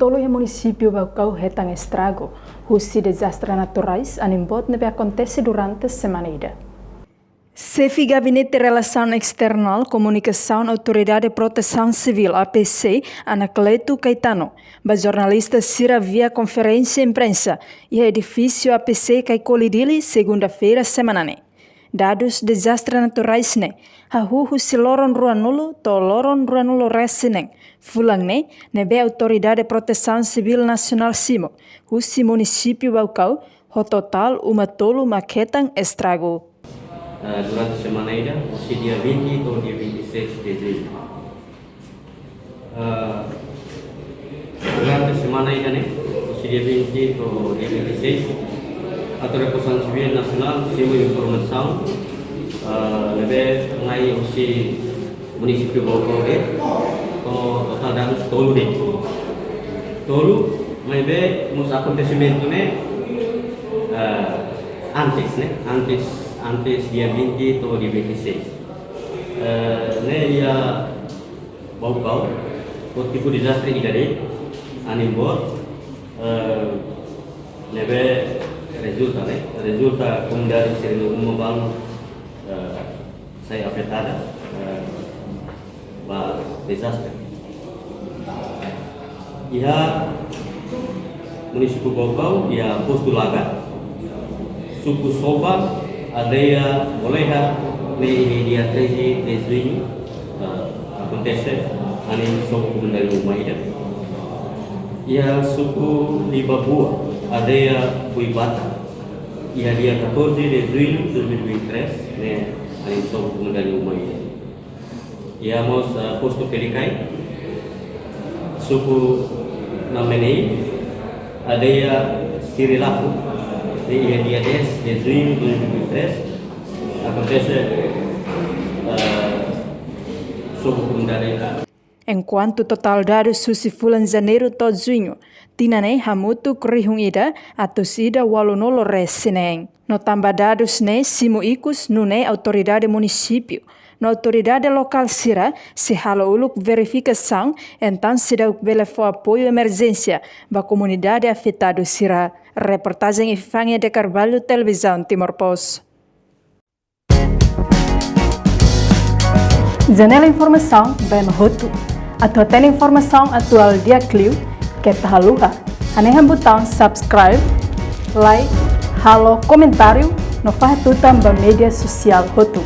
tolo e município Baucau retang estrago, husi desastres naturais animbot nebe acontece durante a semana ida. Chefe Gabinete de Relação External, Comunicação, Autoridade de Proteção Civil, APC, Anacleto Caetano, ba jornalista sira via conferência imprensa e edifício APC cai colidili segunda-feira semanane. Dados desastres naturais ne, hahuhu si loron ruanulo to loron ruanulo resineng, fulang ne, nebe Autoridade de Proteção Civil Nacional Simo, husi município Baucau, ho total uma tolo maquetang estrago. Durante a semana ida, se dia 20 ou dia 26 de dezembro. Durante a semana ida, se dia 20 ou dia 26, a Autoridade Civil Nacional recebeu informação lebih mengenai usi município Baucau com total danos tolu deh. Tolu, lebih mus acontecimento antes dia 20 atau dia 26. Ia Baucau, o tipo de desastre idade, animbot, nebe resulta comunidade serio umum saya afetada, desastre. Ia município Baucau, ia posto laga, suku Soba, aldeia Boleha, dia 13 de junho, acontece anim suku comunidade Umaida. Ia suku Libabua, aldeia Buibata, ia dia 14 de junho 2023, anim suku comunidade Umaida. Ia mos posto Kelikai, suku Namenei, aldeia Sirilaku, dia 10 de junho de 2023 acontece sobre a comunidade. Enquanto total dados susifulan janeiro to junho, tinane hamutu krihung ida atau sida walonolo resineng. No tambah dados ne simo ikus nune autoridade município. Na autoridade local sira se halo uluk verificação, então sida belefo apoio emergência ba comunidade afetado sira. Reportagem Ifangya de Carvalho, Televisão Timor Post. Janela Informação, bem roto. Atau tem informação atual dia Clio, que tahaluha. Anehan botão subscribe, like, halo, comentário, no fahatutan ba media sosial roto.